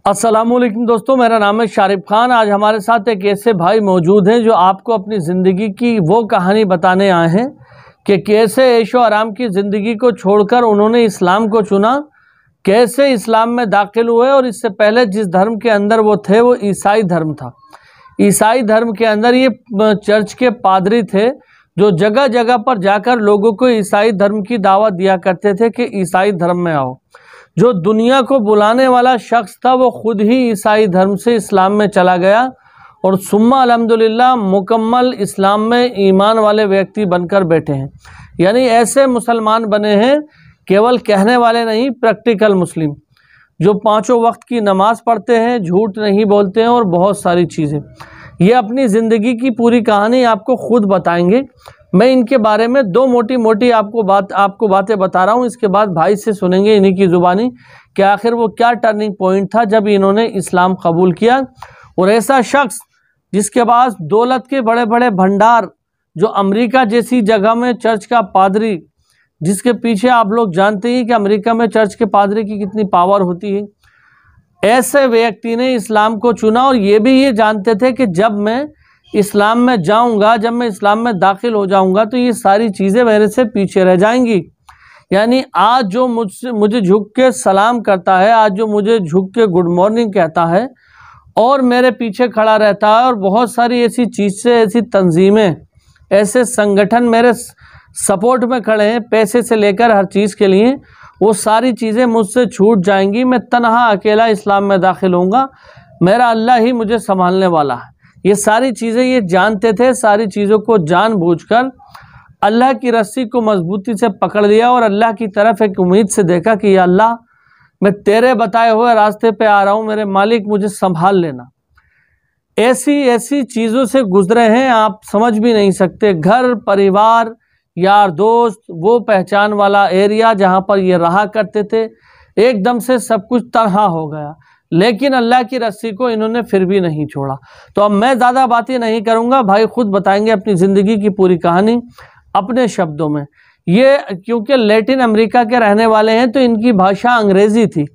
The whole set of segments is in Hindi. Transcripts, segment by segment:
अस्सलामुअलैकुम दोस्तों, मेरा नाम है शारिफ खान। आज हमारे साथ एक ऐसे भाई मौजूद हैं जो आपको अपनी ज़िंदगी की वो कहानी बताने आए हैं कि कैसे ऐशो आराम की ज़िंदगी को छोड़कर उन्होंने इस्लाम को चुना, कैसे इस्लाम में दाखिल हुए और इससे पहले जिस धर्म के अंदर वो थे वो ईसाई धर्म था। ईसाई धर्म के अंदर ये चर्च के पादरी थे जो जगह जगह पर जाकर लोगों को ईसाई धर्म की दावत दिया करते थे कि ईसाई धर्म में आओ। जो दुनिया को बुलाने वाला शख्स था वो खुद ही ईसाई धर्म से इस्लाम में चला गया और सुम्मा अल्हम्दुलिल्लाह मुकम्मल इस्लाम में ईमान वाले व्यक्ति बनकर बैठे हैं। यानी ऐसे मुसलमान बने हैं, केवल कहने वाले नहीं, प्रैक्टिकल मुस्लिम, जो पांचों वक्त की नमाज पढ़ते हैं, झूठ नहीं बोलते हैं और बहुत सारी चीज़ें। ये अपनी ज़िंदगी की पूरी कहानी आपको खुद बताएंगे। मैं इनके बारे में दो मोटी मोटी आपको बातें बता रहा हूँ। इसके बाद भाई से सुनेंगे इन्हीं की ज़ुबानी कि आखिर वो क्या टर्निंग पॉइंट था जब इन्होंने इस्लाम कबूल किया। और ऐसा शख्स जिसके पास दौलत के बड़े बड़े भंडार, जो अमेरिका जैसी जगह में चर्च का पादरी, जिसके पीछे आप लोग जानते हैं कि अमेरिका में चर्च के पादरी की कितनी पावर होती है, ऐसे व्यक्ति ने इस्लाम को चुना। और ये भी ये जानते थे कि जब मैं इस्लाम में जाऊंगा, जब मैं इस्लाम में दाखिल हो जाऊंगा तो ये सारी चीज़ें मेरे से पीछे रह जाएंगी। यानी आज जो मुझे झुक के सलाम करता है, आज जो मुझे झुक के गुड मॉर्निंग कहता है और मेरे पीछे खड़ा रहता है, और बहुत सारी ऐसी चीज़ें, ऐसी तंजीमें, ऐसे संगठन मेरे सपोर्ट में खड़े हैं, पैसे से लेकर हर चीज़ के लिए, वो सारी चीज़ें मुझसे छूट जाएंगी। मैं तन्हा अकेला इस्लाम में दाखिल होऊंगा, मेरा अल्लाह ही मुझे संभालने वाला है। ये सारी चीज़ें ये जानते थे। सारी चीज़ों को जानबूझकर अल्लाह की रस्सी को मजबूती से पकड़ लिया और अल्लाह की तरफ एक उम्मीद से देखा कि या अल्लाह, मैं तेरे बताए हुए रास्ते पे आ रहा हूँ, मेरे मालिक मुझे संभाल लेना। ऐसी ऐसी चीज़ों से गुजरे हैं आप समझ भी नहीं सकते। घर परिवार, यार दोस्त, वो पहचान वाला एरिया जहाँ पर ये रहा करते थे, एकदम से सब कुछ तनहा हो गया। लेकिन अल्लाह की रस्सी को इन्होंने फिर भी नहीं छोड़ा। तो अब मैं ज़्यादा बातें नहीं करूँगा, भाई खुद बताएंगे अपनी ज़िंदगी की पूरी कहानी अपने शब्दों में। ये क्योंकि लैटिन अमेरिका के रहने वाले हैं तो इनकी भाषा अंग्रेज़ी थी,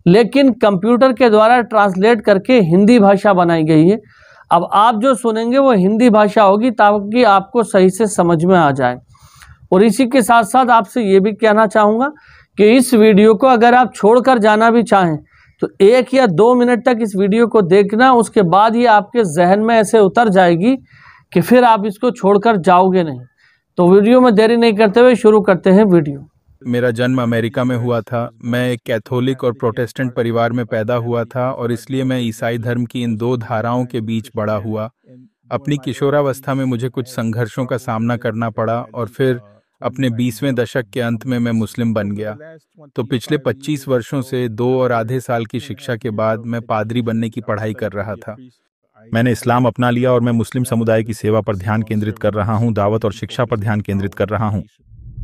लेकिन कंप्यूटर के द्वारा ट्रांसलेट करके हिंदी भाषा बनाई गई है। अब आप जो सुनेंगे वो हिंदी भाषा होगी ताकि आपको सही से समझ में आ जाए। और इसी के साथ साथ आपसे ये भी कहना चाहूँगा कि इस वीडियो को अगर आप छोड़कर जाना भी चाहें तो 1 या 2 मिनट तक इस वीडियो को देखना, उसके बाद ये आपके जहन में ऐसे उतर जाएगी कि फिर आप इसको छोड़कर जाओगे नहीं। तो वीडियो में देरी नहीं करते हुए शुरू करते हैं वीडियो। मेरा जन्म अमेरिका में हुआ था। मैं एक कैथोलिक और प्रोटेस्टेंट परिवार में पैदा हुआ था और इसलिए मैं ईसाई धर्म की इन दो धाराओं के बीच बड़ा हुआ। अपनी किशोरावस्था में मुझे कुछ संघर्षों का सामना करना पड़ा और फिर अपने 20वें दशक के अंत में मैं मुस्लिम बन गया। तो पिछले 25 वर्षों से 2 और आधे साल की शिक्षा के बाद मैं पादरी बनने की पढ़ाई कर रहा था। मैंने इस्लाम अपना लिया और मैं मुस्लिम समुदाय की सेवा पर ध्यान केंद्रित कर रहा हूँ, दावत और शिक्षा पर ध्यान केंद्रित कर रहा हूँ।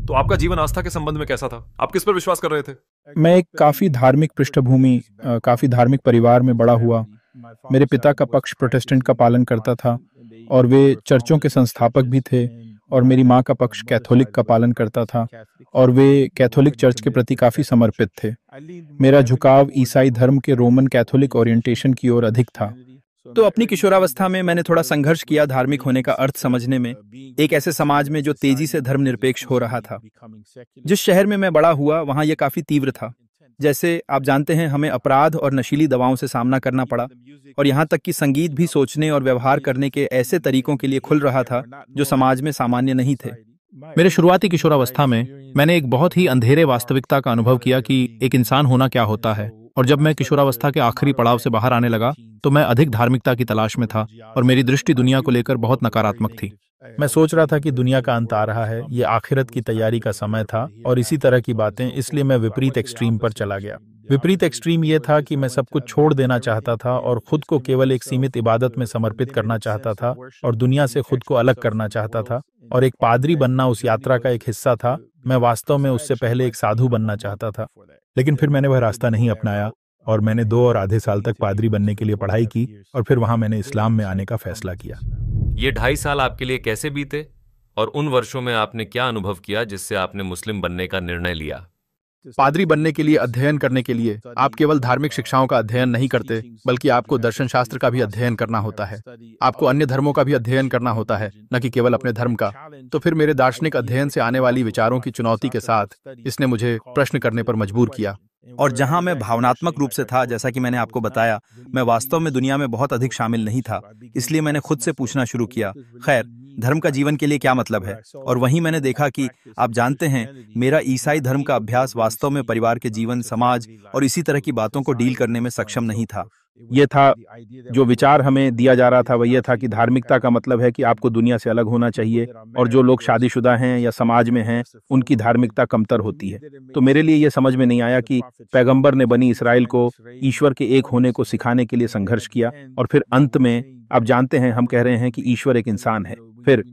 तो आपका जीवन आस्था के संबंध में कैसा था? आप किस पर विश्वास कर रहे थे? मैं एक काफ़ी धार्मिक पृष्ठभूमि, काफ़ी धार्मिक परिवार में बड़ा हुआ। मेरे पिता का पक्ष प्रोटेस्टेंट का पालन करता था और वे चर्चों के संस्थापक भी थे, और मेरी माँ का पक्ष कैथोलिक का पालन करता था और वे कैथोलिक चर्च के प्रति काफ़ी समर्पित थे। मेरा झुकाव ईसाई धर्म के रोमन कैथोलिक ओरिएंटेशन की ओर अधिक था। तो अपनी किशोरावस्था में मैंने थोड़ा संघर्ष किया धार्मिक होने का अर्थ समझने में, एक ऐसे समाज में जो तेजी से धर्मनिरपेक्ष हो रहा था। जिस शहर में मैं बड़ा हुआ वहाँ यह काफ़ी तीव्र था। जैसे आप जानते हैं, हमें अपराध और नशीली दवाओं से सामना करना पड़ा, और यहाँ तक कि संगीत भी सोचने और व्यवहार करने के ऐसे तरीकों के लिए खुल रहा था जो समाज में सामान्य नहीं थे। मेरे शुरुआती किशोरावस्था में मैंने एक बहुत ही अंधेरे वास्तविकता का अनुभव किया कि एक इंसान होना क्या होता है। और जब मैं किशोरावस्था के आखिरी पड़ाव से बाहर आने लगा तो मैं अधिक धार्मिकता की तलाश में था और मेरी दृष्टि दुनिया को लेकर बहुत नकारात्मक थी। मैं सोच रहा था कि दुनिया का अंत आ रहा है, ये आखिरत की तैयारी का समय था और इसी तरह की बातें, इसलिए मैं विपरीत एक्सट्रीम पर चला गया। विपरीत एक्सट्रीम ये था कि मैं सब कुछ छोड़ देना चाहता था और खुद को केवल एक सीमित इबादत में समर्पित करना चाहता था और दुनिया से खुद को अलग करना चाहता था, और एक पादरी बनना उस यात्रा का एक हिस्सा था। मैं वास्तव में उससे पहले एक साधु बनना चाहता था, लेकिन फिर मैंने वह रास्ता नहीं अपनाया और मैंने 2 और आधे साल तक पादरी बनने के लिए पढ़ाई की और फिर वहां मैंने इस्लाम में आने का फैसला किया। ये 2.5 साल आपके लिए कैसे बीते और उन वर्षों में आपने क्या अनुभव किया जिससे आपने मुस्लिम बनने का निर्णय लिया? पादरी बनने के लिए अध्ययन करने के लिए आप केवल धार्मिक शिक्षाओं का अध्ययन नहीं करते, बल्कि आपको दर्शन शास्त्र का भी अध्ययन करना होता है। आपको अन्य धर्मों का भी अध्ययन करना होता है, न कि केवल अपने धर्म का। तो फिर मेरे दार्शनिक अध्ययन से आने वाली विचारों की चुनौती के साथ इसने मुझे प्रश्न करने पर मजबूर किया। और जहां मैं भावनात्मक रूप से था, जैसा कि मैंने आपको बताया, मैं वास्तव में दुनिया में बहुत अधिक शामिल नहीं था। इसलिए मैंने खुद से पूछना शुरू किया, खैर धर्म का जीवन के लिए क्या मतलब है। और वहीं मैंने देखा कि आप जानते हैं, मेरा ईसाई धर्म का अभ्यास वास्तव में परिवार के जीवन, समाज और इसी तरह की बातों को डील करने में सक्षम नहीं था। ये था जो विचार हमें दिया जा रहा था, वह यह था कि धार्मिकता का मतलब है कि आपको दुनिया से अलग होना चाहिए, और जो लोग शादीशुदा हैं या समाज में हैं उनकी धार्मिकता कमतर होती है। तो मेरे लिए यह समझ में नहीं आया कि पैगंबर ने बनी इस्राएल को ईश्वर के एक होने को सिखाने के लिए संघर्ष किया, और फिर अंत में आप जानते हैं हम कह रहे हैं कि ईश्वर एक इंसान है। फिर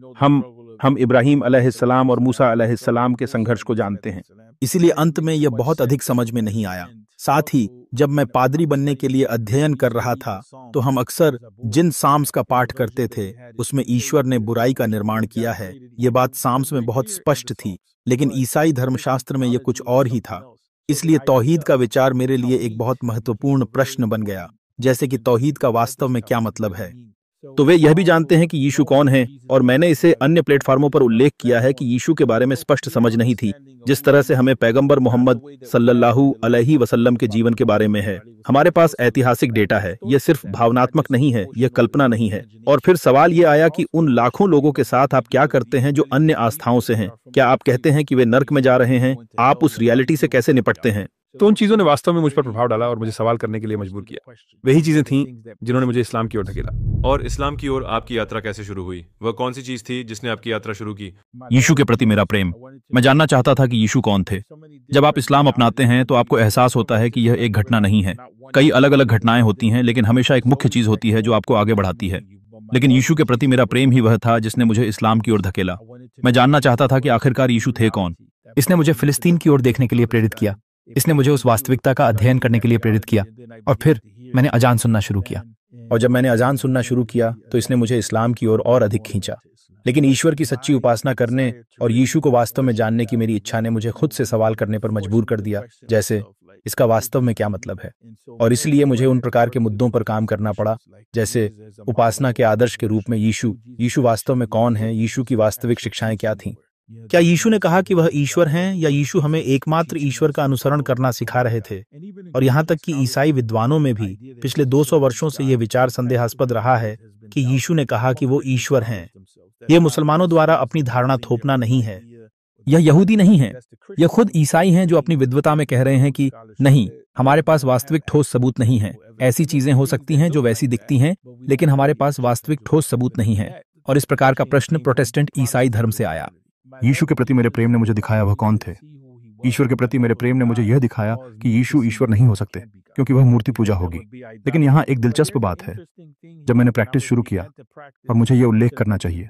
हम इब्राहिम अलैहिस्सलाम और मूसा अलैहिस्सलाम के संघर्ष को जानते हैं। इसीलिए अंत में यह बहुत अधिक समझ में नहीं आया। साथ ही जब मैं पादरी बनने के लिए अध्ययन कर रहा था, तो हम अक्सर जिन साम्स का पाठ करते थे उसमें ईश्वर ने बुराई का निर्माण किया है, ये बात साम्स में बहुत स्पष्ट थी। लेकिन ईसाई धर्मशास्त्र में यह कुछ और ही था। इसलिए तौहीद का विचार मेरे लिए एक बहुत महत्वपूर्ण प्रश्न बन गया, जैसे कि तौहीद का वास्तव में क्या मतलब है। तो वे यह भी जानते हैं कि यीशु कौन है, और मैंने इसे अन्य प्लेटफार्मों पर उल्लेख किया है कि यीशु के बारे में स्पष्ट समझ नहीं थी, जिस तरह से हमें पैगंबर मोहम्मद सल्लल्लाहु अलैहि वसल्लम के जीवन के बारे में है। हमारे पास ऐतिहासिक डेटा है, यह सिर्फ भावनात्मक नहीं है, यह कल्पना नहीं है। और फिर सवाल यह आया कि उन लाखों लोगों के साथ आप क्या करते हैं जो अन्य आस्थाओं से हैं। क्या आप कहते हैं कि वे नर्क में जा रहे हैं? आप उस रियलिटी से कैसे निपटते हैं? तो उन चीजों ने वास्तव में मुझ पर प्रभाव डाला और मुझे सवाल करने के लिए मजबूर किया। वही चीजें थीं जिन्होंने मुझे इस्लाम की ओर धकेला। और इस्लाम की ओर आपकी यात्रा कैसे शुरू हुई? वह कौन सी चीज थी जिसने आपकी यात्रा शुरू की? यीशु के प्रति मेरा प्रेम। मैं जानना चाहता था कि यीशु कौन थे। जब आप इस्लाम अपनाते हैं तो आपको एहसास होता है कि यह एक घटना नहीं है, कई अलग अलग घटनाएं होती हैं, लेकिन हमेशा एक मुख्य चीज होती है जो आपको आगे बढ़ाती है। लेकिन यीशु के प्रति मेरा प्रेम ही वह था जिसने मुझे इस्लाम की ओर धकेला। मैं जानना चाहता था कि आखिरकार यीशु थे कौन। इसने मुझे फिलिस्तीन की ओर देखने के लिए प्रेरित किया। इसने मुझे उस वास्तविकता का अध्ययन करने के लिए प्रेरित किया। और फिर मैंने अजान सुनना शुरू किया। और जब मैंने अजान सुनना शुरू किया तो इसने मुझे इस्लाम की ओर और अधिक खींचा। लेकिन ईश्वर की सच्ची उपासना करने और यीशु को वास्तव में जानने की मेरी इच्छा ने मुझे खुद से सवाल करने पर मजबूर कर दिया, जैसे इसका वास्तव में क्या मतलब है। और इसलिए मुझे उन प्रकार के मुद्दों पर काम करना पड़ा, जैसे उपासना के आदर्श के रूप में यीशु वास्तव में कौन है, यीशु की वास्तविक शिक्षाएं क्या थीं। क्या यीशु ने कहा कि वह ईश्वर हैं, या यीशु हमें एकमात्र ईश्वर का अनुसरण करना सिखा रहे थे? और यहाँ तक कि ईसाई विद्वानों में भी पिछले 200 वर्षों से यह विचार संदेहास्पद रहा है कि यीशु ने कहा कि वो ईश्वर हैं। यह मुसलमानों द्वारा अपनी धारणा थोपना नहीं है। यह यहूदी नहीं है, यह खुद ईसाई हैं जो अपनी विद्वता में कह रहे हैं कि नहीं, हमारे पास वास्तविक ठोस सबूत नहीं है। ऐसी चीजें हो सकती हैं जो वैसी दिखती हैं, लेकिन हमारे पास वास्तविक ठोस सबूत नहीं है। और इस प्रकार का प्रश्न प्रोटेस्टेंट ईसाई धर्म से आया। यीशु के प्रति मेरे प्रेम ने मुझे दिखाया वह कौन थे। ईश्वर के प्रति मेरे प्रेम ने मुझे यह दिखाया कि यीशु ईश्वर नहीं हो सकते, क्योंकि वह मूर्ति पूजा होगी। लेकिन यहाँ एक दिलचस्प बात है, जब मैंने प्रैक्टिस शुरू किया, और मुझे यह उल्लेख करना चाहिए,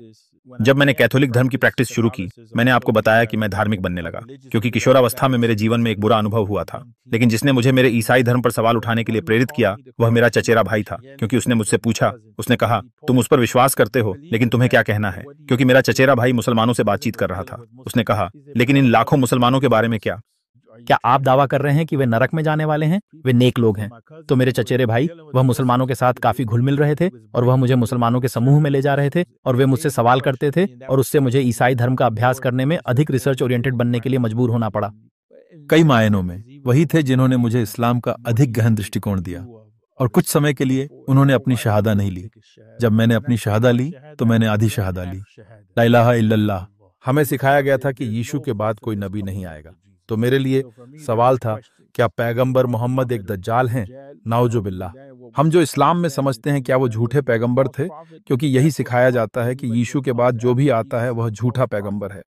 जब मैंने कैथोलिक धर्म की प्रैक्टिस शुरू की, मैंने आपको बताया कि मैं धार्मिक बनने लगा, क्योंकि किशोरावस्था में मेरे जीवन में एक बुरा अनुभव हुआ था। लेकिन जिसने मुझे मेरे ईसाई धर्म पर सवाल उठाने के लिए प्रेरित किया, वह मेरा चचेरा भाई था, क्योंकि उसने मुझसे पूछा, उसने कहा, तुम उस पर विश्वास करते हो, लेकिन तुम्हें क्या कहना है? क्योंकि मेरा चचेरा भाई मुसलमानों से बातचीत कर रहा था। उसने कहा, लेकिन इन लाखों मुसलमानों के बारे में क्या? क्या आप दावा कर रहे हैं कि वे नरक में जाने वाले हैं? वे नेक लोग हैं। तो मेरे चचेरे भाई, वह मुसलमानों के साथ काफी घुल मिल रहे थे, और वह मुझे मुसलमानों के समूह में ले जा रहे थे, और वे मुझसे सवाल करते थे, और उससे मुझे ईसाई धर्म का अभ्यास करने में अधिक रिसर्च ओरिएंटेड बनने के लिए मजबूर होना पड़ा। कई मायनों में वही थे जिन्होंने मुझे इस्लाम का अधिक गहन दृष्टिकोण दिया, और कुछ समय के लिए उन्होंने अपनी शहादा नहीं ली। जब मैंने अपनी शहादा ली तो मैंने आधी शहादा ली, ला इलाहा इल्लल्लाह। हमें सिखाया गया था कि यीशु के बाद कोई नबी नहीं आएगा। तो मेरे लिए सवाल था, क्या पैगंबर मोहम्मद एक दज्जाल हैं? नाउजु बिल्लाह। हम जो इस्लाम में समझते हैं, क्या वो झूठे पैगंबर थे? क्योंकि यही सिखाया जाता है कि यीशु के बाद जो भी आता है वह झूठा पैगंबर है।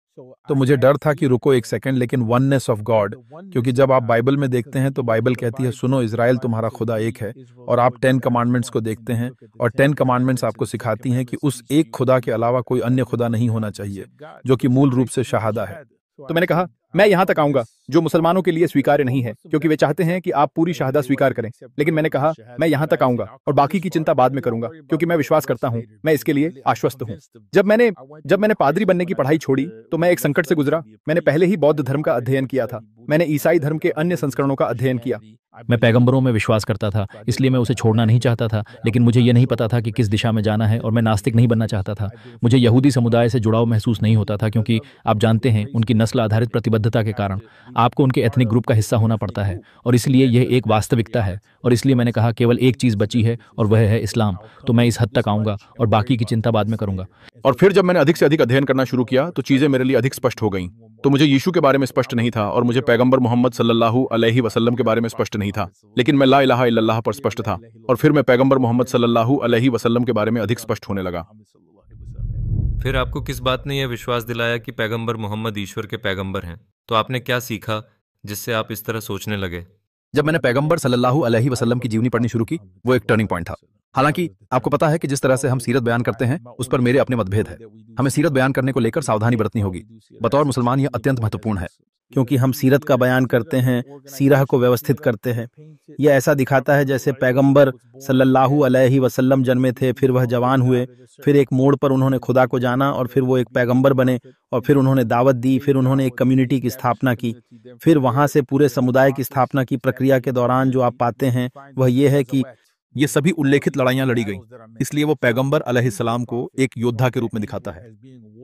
तो मुझे डर था कि रुको एक सेकंड, लेकिन वननेस ऑफ गॉड, क्योंकि जब आप बाइबल में देखते हैं तो बाइबल कहती है, सुनो इजराइल, तुम्हारा खुदा एक है। और आप 10 कमांडमेंट्स को देखते हैं, और 10 कमांडमेंट्स आपको सिखाती हैं कि उस एक खुदा के अलावा कोई अन्य खुदा नहीं होना चाहिए, जो कि मूल रूप से शहादा है। तो मैंने कहा, मैं यहाँ तक आऊंगा जो मुसलमानों के लिए स्वीकार्य नहीं है, क्योंकि वे चाहते हैं कि आप पूरी शहादा स्वीकार करें। लेकिन मैंने कहा मैं यहाँ तक आऊंगा और बाकी की चिंता बाद में करूंगा, क्योंकि मैं विश्वास करता हूँ, मैं इसके लिए आश्वस्त हूँ। जब मैंने पादरी बनने की पढ़ाई छोड़ी तो मैं एक संकट से गुजरा। मैंने पहले ही बौद्ध धर्म का अध्ययन किया था, मैंने ईसाई धर्म के अन्य संस्करणों का अध्ययन किया। मैं पैगंबरों में विश्वास करता था, इसलिए मैं उसे छोड़ना नहीं चाहता था, लेकिन मुझे यह नहीं पता था कि किस दिशा में जाना है, और मैं नास्तिक नहीं बनना चाहता था। मुझे यहूदी समुदाय से जुड़ाव महसूस नहीं होता था, क्योंकि आप जानते हैं उनकी नस्ल आधारित प्रतिबद्धता के कारण आपको उनके एथनिक ग्रुप का हिस्सा होना पड़ता है, और इसलिए यह एक वास्तविकता है। और इसलिए मैंने कहा केवल एक चीज़ बची है और वह है इस्लाम। तो मैं इस हद तक आऊँगा और बाकी की चिंता बाद में करूँगा। और फिर जब मैंने अधिक से अधिक अध्ययन करना शुरू किया तो चीज़ें मेरे लिए अधिक स्पष्ट हो गईं। तो मुझे यीशु के बारे में स्पष्ट नहीं था और मुझे पैगंबर मोहम्मद सल्लल्लाहु अलैहि वसल्लम के बारे में स्पष्ट नहीं था, लेकिन मैं ला इलाहा इल्लल्लाह पर स्पष्ट था। और फिर मैं पैगंबर मोहम्मद सल्लल्लाहु अलैहि वसल्लम के बारे में अधिक स्पष्ट होने लगा। फिर आपको किस बात ने यह विश्वास दिलाया कि पैगंबर मोहम्मद ईश्वर के पैगंबर हैं? तो आपने क्या सीखा जिससे आप इस तरह सोचने लगे? जब मैंने पैगंबर सल्लल्लाहु अलैहि वसल्लम की जीवनी पढ़नी शुरू की, वो एक टर्निंग पॉइंट था। हालांकि आपको पता है कि जिस तरह से हम सीरत बयान करते हैं उस पर मेरे अपने मतभेद है। हमें सीरत बयान करने को लेकर सावधानी बरतनी होगी। बतौर मुसलमान यह अत्यंत महत्वपूर्ण है, क्योंकि हम सीरत का बयान करते हैं, सीरह को व्यवस्थित करते हैं। यह ऐसा दिखाता है जैसे पैगंबर सल्लल्लाहु अलैहि वसल्लम जन्मे थे, फिर वह जवान हुए, फिर एक मोड़ पर उन्होंने खुदा को जाना और फिर वो एक पैगंबर बने, और फिर उन्होंने दावत दी, फिर उन्होंने एक कम्युनिटी की स्थापना की, फिर वहां से पूरे समुदाय की स्थापना की। प्रक्रिया के दौरान जो आप पाते हैं वह यह है कि ये सभी उल्लेखित लड़ाइयां लड़ी गईं, इसलिए वो पैगंबर अलैहिस्सलाम को एक योद्धा के रूप में दिखाता है।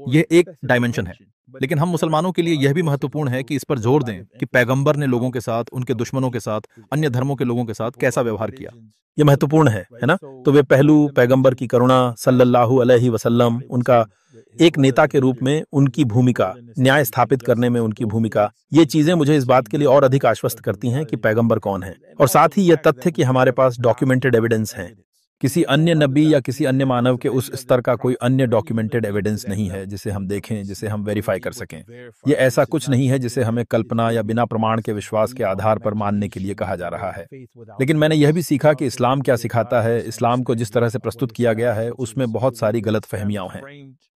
यह एक डायमेंशन है, लेकिन हम मुसलमानों के लिए यह भी महत्वपूर्ण है कि इस पर जोर दें कि पैगंबर ने लोगों के साथ, उनके दुश्मनों के साथ, अन्य धर्मों के लोगों के साथ कैसा व्यवहार किया। यह महत्वपूर्ण है ना? तो वे पहलू, पैगंबर की करुणा, सल्लल्लाहु अलैहि वसल्लम, उनका एक नेता के रूप में उनकी भूमिका, न्याय स्थापित करने में उनकी भूमिका, ये चीजें मुझे इस बात के लिए और अधिक आश्वस्त करती हैं कि पैगंबर कौन है। और साथ ही यह तथ्य कि हमारे पास डॉक्यूमेंटेड एविडेंस है। किसी अन्य नबी या किसी अन्य मानव के उस स्तर का कोई अन्य डॉक्यूमेंटेड एविडेंस नहीं है जिसे हम देखें, जिसे हम वेरीफाई कर सकें। यह ऐसा कुछ नहीं है जिसे हमें कल्पना या बिना प्रमाण के विश्वास के आधार पर मानने के लिए कहा जा रहा है। लेकिन मैंने यह भी सीखा कि इस्लाम क्या सिखाता है। इस्लाम को जिस तरह से प्रस्तुत किया गया है उसमें बहुत सारी गलत फहमियां हैं।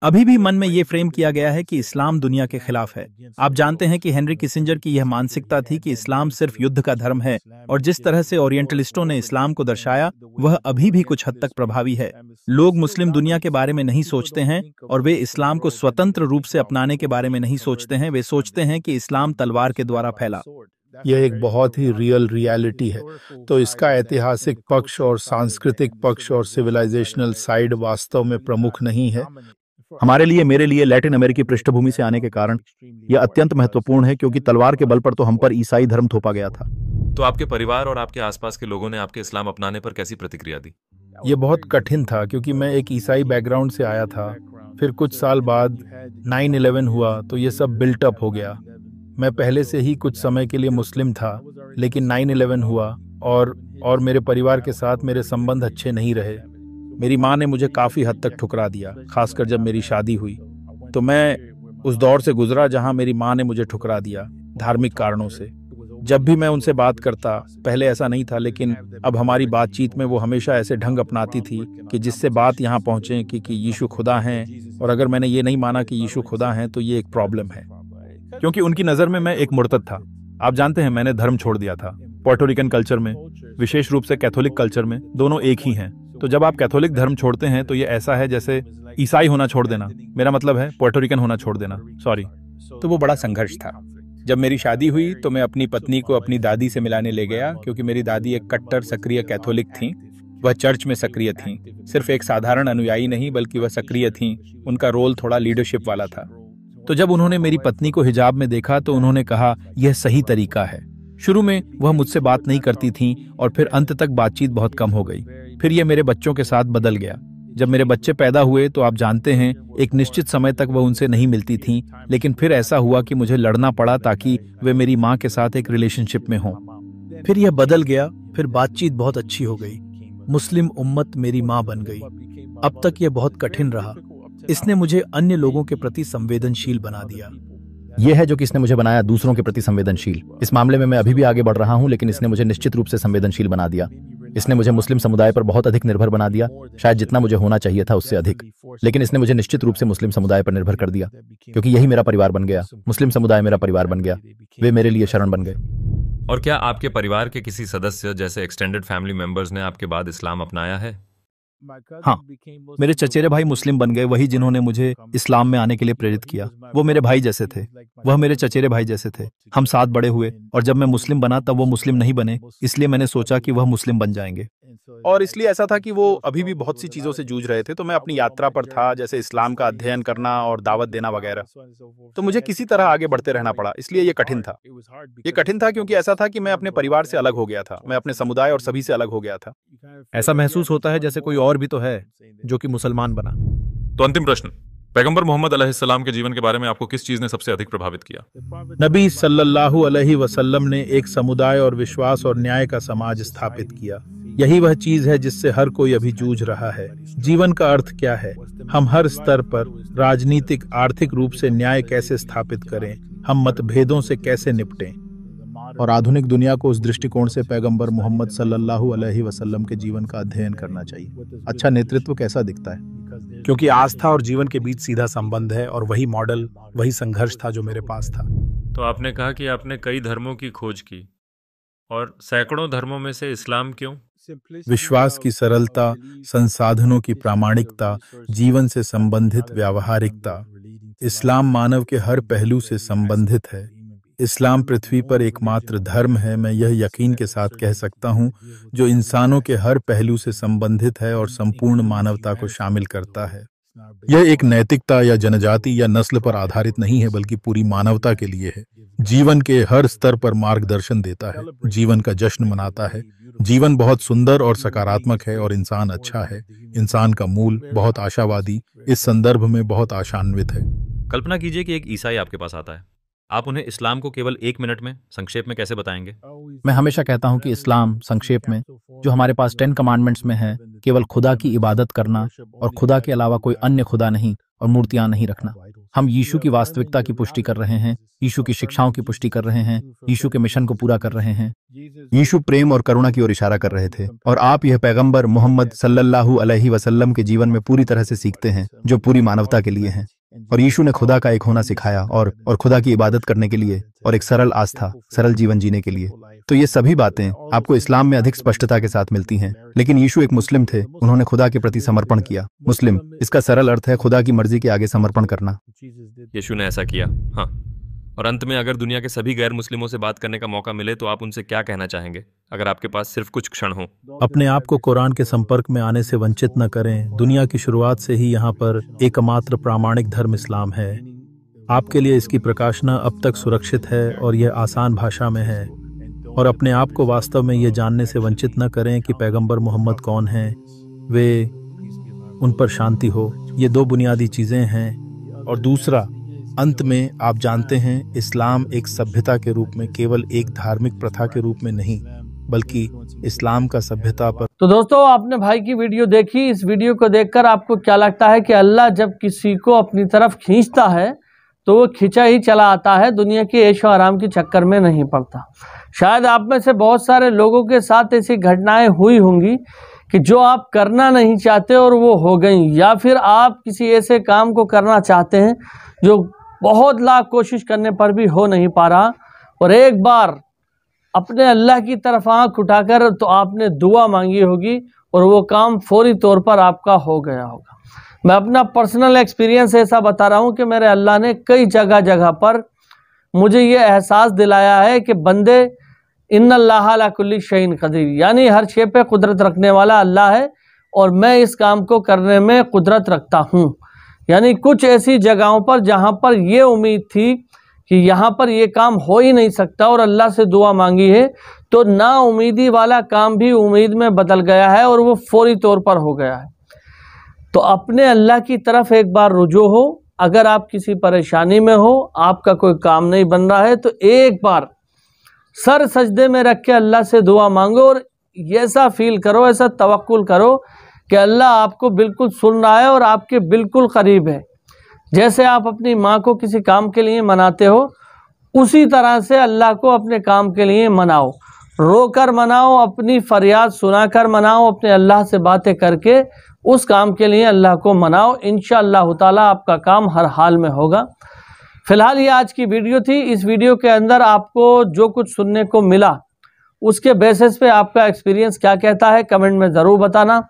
अभी भी मन में ये फ्रेम किया गया है कि इस्लाम दुनिया के खिलाफ है। आप जानते हैं कि हेनरी किसिंजर की यह मानसिकता थी कि इस्लाम सिर्फ युद्ध का धर्म है, और जिस तरह से ओरिएंटलिस्टों ने इस्लाम को दर्शाया वह अभी भी कुछ हद तक प्रभावी है। लोग मुस्लिम दुनिया के बारे में नहीं सोचते हैं और वे इस्लाम को स्वतंत्र रूप से अपनाने के बारे में नहीं सोचते हैं। वे सोचते हैं कि इस्लाम तलवार के द्वारा फैला। यह एक बहुत ही रियल रियलिटी है। तो इसका ऐतिहासिक पक्ष और सांस्कृतिक पक्ष और सिविलाइजेशनल साइड वास्तव में प्रमुख नहीं है। हमारे लिए, मेरे लिए लैटिन अमेरिकी पृष्ठभूमि से आने के कारण यह अत्यंत महत्वपूर्ण है, क्योंकि तलवार के बल पर तो हम पर ईसाई धर्म थोपा गया था। तो आपके परिवार और आपके आसपास के लोगों ने आपके इस्लाम अपनाने पर कैसी प्रतिक्रिया दी? ये बहुत कठिन था, क्योंकि मैं एक ईसाई बैकग्राउंड से आया था। फिर कुछ साल बाद 9/11 हुआ तो ये सब बिल्ट अप हो गया। मैं पहले से ही कुछ समय के लिए मुस्लिम था, लेकिन 9/11 हुआ और मेरे परिवार के साथ मेरे संबंध अच्छे नहीं रहे। मेरी माँ ने मुझे काफ़ी हद तक ठुकरा दिया, खासकर जब मेरी शादी हुई। तो मैं उस दौर से गुजरा जहाँ मेरी माँ ने मुझे ठुकरा दिया धार्मिक कारणों से। जब भी मैं उनसे बात करता, पहले ऐसा नहीं था, लेकिन अब हमारी बातचीत में वो हमेशा ऐसे ढंग अपनाती थी कि जिससे बात यहाँ पहुँचे कि यीशु खुदा हैं, और अगर मैंने ये नहीं माना कि यीशु खुदा हैं तो ये एक प्रॉब्लम है। क्योंकि उनकी नज़र में मैं एक मुर्तद था। आप जानते हैं मैंने धर्म छोड़ दिया था। पोर्टो रिकन कल्चर में, विशेष रूप से कैथोलिक कल्चर में, दोनों एक ही हैं। तो जब आप कैथोलिक धर्म छोड़ते हैं तो ये ऐसा है जैसे ईसाई होना छोड़ देना। मेरा मतलब है पोर्टो रिकन होना छोड़ देना, सॉरी। तो वो बड़ा संघर्ष था। जब मेरी शादी हुई तो मैं अपनी पत्नी को अपनी दादी से मिलाने ले गया, क्योंकि मेरी दादी एक कट्टर सक्रिय कैथोलिक थी। वह चर्च में सक्रिय थीं, सिर्फ एक साधारण अनुयायी नहीं बल्कि वह सक्रिय थीं। उनका रोल थोड़ा लीडरशिप वाला था। तो जब उन्होंने मेरी पत्नी को हिजाब में देखा तो उन्होंने कहा यह सही तरीका है। शुरू में वह मुझसे बात नहीं करती थीं और फिर अंत तक बातचीत बहुत कम हो गई। फिर यह मेरे बच्चों के साथ बदल गया। जब मेरे बच्चे पैदा हुए तो आप जानते हैं एक निश्चित समय तक वह उनसे नहीं मिलती थीं, लेकिन फिर ऐसा हुआ कि मुझे लड़ना पड़ा ताकि वे मेरी माँ के साथ एक रिलेशनशिप में हों। फिर यह बदल गया, फिर बातचीत बहुत अच्छी हो गई। मुस्लिम उम्मत मेरी माँ बन गई। अब तक यह बहुत कठिन रहा। इसने मुझे अन्य लोगों के प्रति संवेदनशील बना दिया। यह है जो कि इसने मुझे बनाया दूसरों के प्रति संवेदनशील। इस मामले में मैं अभी भी आगे बढ़ रहा हूं, लेकिन इसने मुझे निश्चित रूप से संवेदनशील बना दिया। इसने मुझे मुस्लिम समुदाय पर बहुत अधिक निर्भर बना दिया, शायद जितना मुझे होना चाहिए था उससे अधिक। लेकिन इसने मुझे निश्चित रूप से मुस्लिम समुदाय पर निर्भर कर दिया, क्योंकि यही मेरा परिवार बन गया। मुस्लिम समुदाय मेरा परिवार बन गया, वे मेरे लिए शरण बन गए। और क्या आपके परिवार के किसी सदस्य जैसे एक्सटेंडेड फैमिली मेंबर्स ने आपके बाद इस्लाम अपनाया है? हाँ, मेरे चचेरे भाई मुस्लिम बन गए, वही जिन्होंने मुझे इस्लाम में आने के लिए प्रेरित किया। वो मेरे भाई जैसे थे, वह मेरे चचेरे भाई जैसे थे। हम साथ बड़े हुए, और जब मैं मुस्लिम बना तब वो मुस्लिम नहीं बने, इसलिए मैंने सोचा कि वह मुस्लिम बन जाएंगे। और इसलिए ऐसा था कि वो अभी भी बहुत सी चीजों से जूझ रहे थे, तो मैं अपनी यात्रा पर था, जैसे इस्लाम का अध्ययन करना और दावत देना वगैरह। तो मुझे किसी तरह आगे बढ़ते रहना पड़ा, इसलिए ये कठिन था। ये कठिन था क्योंकि ऐसा था कि मैं अपने परिवार से अलग हो गया था, मैं अपने समुदाय और सभी से अलग हो गया था। ऐसा महसूस होता है जैसे कोई और भी तो है जो कि मुसलमान बना। तो अंतिम प्रश्न, पैगंबर मोहम्मद अलैहिस्सलाम के जीवन के बारे में आपको किस चीज ने सबसे अधिक प्रभावित किया? नबी सल्लल्लाहु अलैहि वसल्लम ने एक समुदाय और विश्वास और न्याय का समाज स्थापित किया। यही वह चीज है जिससे हर कोई अभी जूझ रहा है। जीवन का अर्थ क्या है? हम हर स्तर पर राजनीतिक, आर्थिक रूप से न्याय कैसे स्थापित करें? हम मतभेदों से कैसे निपटें? और आधुनिक दुनिया को उस दृष्टिकोण से पैगंबर मोहम्मद सल्लल्लाहु अलैहि वसल्लम के जीवन का अध्ययन करना चाहिए। अच्छा नेतृत्व कैसा दिखता है? क्योंकि आस्था और जीवन के बीच सीधा संबंध है, और वही मॉडल, वही संघर्ष था जो मेरे पास था। तो आपने कहा कि आपने कई धर्मों की खोज की, और सैकड़ों धर्मों में से इस्लाम क्यों? विश्वास की सरलता, संसाधनों की प्रामाणिकता, जीवन से संबंधित व्यावहारिकता। इस्लाम मानव के हर पहलू से संबंधित है। इस्लाम पृथ्वी पर एकमात्र धर्म है, मैं यह यकीन के साथ कह सकता हूँ, जो इंसानों के हर पहलू से संबंधित है और संपूर्ण मानवता को शामिल करता है। यह एक नैतिकता या जनजाति या नस्ल पर आधारित नहीं है, बल्कि पूरी मानवता के लिए है। जीवन के हर स्तर पर मार्गदर्शन देता है, जीवन का जश्न मनाता है। जीवन बहुत सुंदर और सकारात्मक है, और इंसान अच्छा है। इंसान का मूल बहुत आशावादी, इस संदर्भ में बहुत आशान्वित है। कल्पना कीजिए कि एक ईसाई आपके पास आता है, आप उन्हें इस्लाम को केवल 1 मिनट में संक्षेप में कैसे बताएंगे? मैं हमेशा कहता हूँ कि इस्लाम संक्षेप में, जो हमारे पास 10 कमांडमेंट्स में है, केवल खुदा की इबादत करना और खुदा के अलावा कोई अन्य खुदा नहीं और मूर्तियां नहीं रखना। हम यीशु की वास्तविकता की पुष्टि कर रहे हैं, यीशु की शिक्षाओं की पुष्टि कर रहे हैं, यीशु के मिशन को पूरा कर रहे हैं। यीशु प्रेम और करुणा की ओर इशारा कर रहे थे, और आप यह पैगंबर मोहम्मद सल्लल्लाहु अलैहि वसल्लम के जीवन में पूरी तरह से सीखते हैं, जो पूरी मानवता के लिए हैं। और यीशु ने खुदा का एक होना सिखाया, और खुदा की इबादत करने के लिए, और एक सरल आस्था, सरल जीवन जीने के लिए। तो ये सभी बातें आपको इस्लाम में अधिक स्पष्टता के साथ मिलती हैं। लेकिन यीशु एक मुस्लिम थे, उन्होंने खुदा के प्रति समर्पण किया। मुस्लिम, इसका सरल अर्थ है खुदा की मर्जी के आगे समर्पण करना। यीशु ने ऐसा किया। हाँ, और अंत में अगर दुनिया के सभी गैर मुस्लिमों से बात करने का मौका मिले तो आप उनसे क्या कहना चाहेंगे, अगर आपके पास सिर्फ कुछ क्षण हो? अपने आप को कुरान के संपर्क में आने से वंचित न करें। दुनिया की शुरुआत से ही यहाँ पर एकमात्र प्रामाणिक धर्म इस्लाम है। आपके लिए इसकी प्रकाशना अब तक सुरक्षित है, और यह आसान भाषा में है। और अपने आप को वास्तव में ये जानने से वंचित न करें कि पैगंबर मोहम्मद कौन हैं, वे, उन पर शांति हो। ये 2 बुनियादी चीज़ें हैं। और दूसरा, अंत में आप जानते हैं, इस्लाम एक सभ्यता के रूप में, केवल एक धार्मिक प्रथा के रूप में नहीं, बल्कि इस्लाम का सभ्यता पर। तो दोस्तों, आपने भाई की वीडियो देखी। इस वीडियो को देखकर आपको क्या लगता है कि अल्लाह जब किसी को अपनी तरफ खींचता है तो वो खींचा ही चला आता है, दुनिया के ऐशो आराम के चक्कर में नहीं पड़ता। शायद आप में से बहुत सारे लोगों के साथ ऐसी घटनाएं हुई होंगी कि जो आप करना नहीं चाहते और वो हो गई, या फिर आप किसी ऐसे काम को करना चाहते हैं जो बहुत लाख कोशिश करने पर भी हो नहीं पा रहा, और एक बार अपने अल्लाह की तरफ आंख उठाकर तो आपने दुआ मांगी होगी और वो काम फौरी तौर पर आपका हो गया होगा। मैं अपना पर्सनल एक्सपीरियंस ऐसा बता रहा हूँ कि मेरे अल्लाह ने कई जगह जगह पर मुझे ये एहसास दिलाया है कि बंदे, इन्नल्लाह अला कुल्ली शैइन कदीर, यानी हर शे पे कुदरत रखने वाला अल्लाह है, और मैं इस काम को करने में कुदरत रखता हूँ। यानी कुछ ऐसी जगहों पर जहाँ पर ये उम्मीद थी कि यहाँ पर ये काम हो ही नहीं सकता और अल्लाह से दुआ मांगी है, तो ना उम्मीदी वाला काम भी उम्मीद में बदल गया है और वो फौरी तौर पर हो गया है। तो अपने अल्लाह की तरफ एक बार रुजू हो। अगर आप किसी परेशानी में हो, आपका कोई काम नहीं बन रहा है, तो एक बार सर सजदे में रख के अल्लाह से दुआ मांगो, और ऐसा फील करो, ऐसा तवक्कुल करो कि अल्लाह आपको बिल्कुल सुन रहा है और आपके बिल्कुल करीब है। जैसे आप अपनी माँ को किसी काम के लिए मनाते हो, उसी तरह से अल्लाह को अपने काम के लिए मनाओ। रोकर मनाओ, अपनी फरियाद सुनाकर मनाओ, अपने अल्लाह से बातें करके उस काम के लिए अल्लाह को मनाओ। इंशाअल्लाह ताला आपका काम हर हाल में होगा। फिलहाल ये आज की वीडियो थी। इस वीडियो के अंदर आपको जो कुछ सुनने को मिला उसके बेसिस पे आपका एक्सपीरियंस क्या कहता है कमेंट में ज़रूर बताना।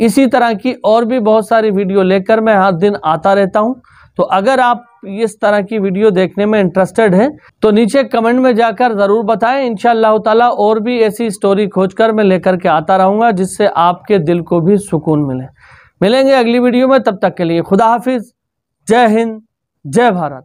इसी तरह की और भी बहुत सारी वीडियो लेकर मैं हर दिन आता रहता हूं। तो अगर आप इस तरह की वीडियो देखने में इंटरेस्टेड हैं तो नीचे कमेंट में जाकर ज़रूर बताएं। इंशाअल्लाह ताला और भी ऐसी स्टोरी खोजकर मैं लेकर के आता रहूँगा जिससे आपके दिल को भी सुकून मिले। मिलेंगे अगली वीडियो में, तब तक के लिए खुदा हाफिज़। जय हिंद, जय भारत।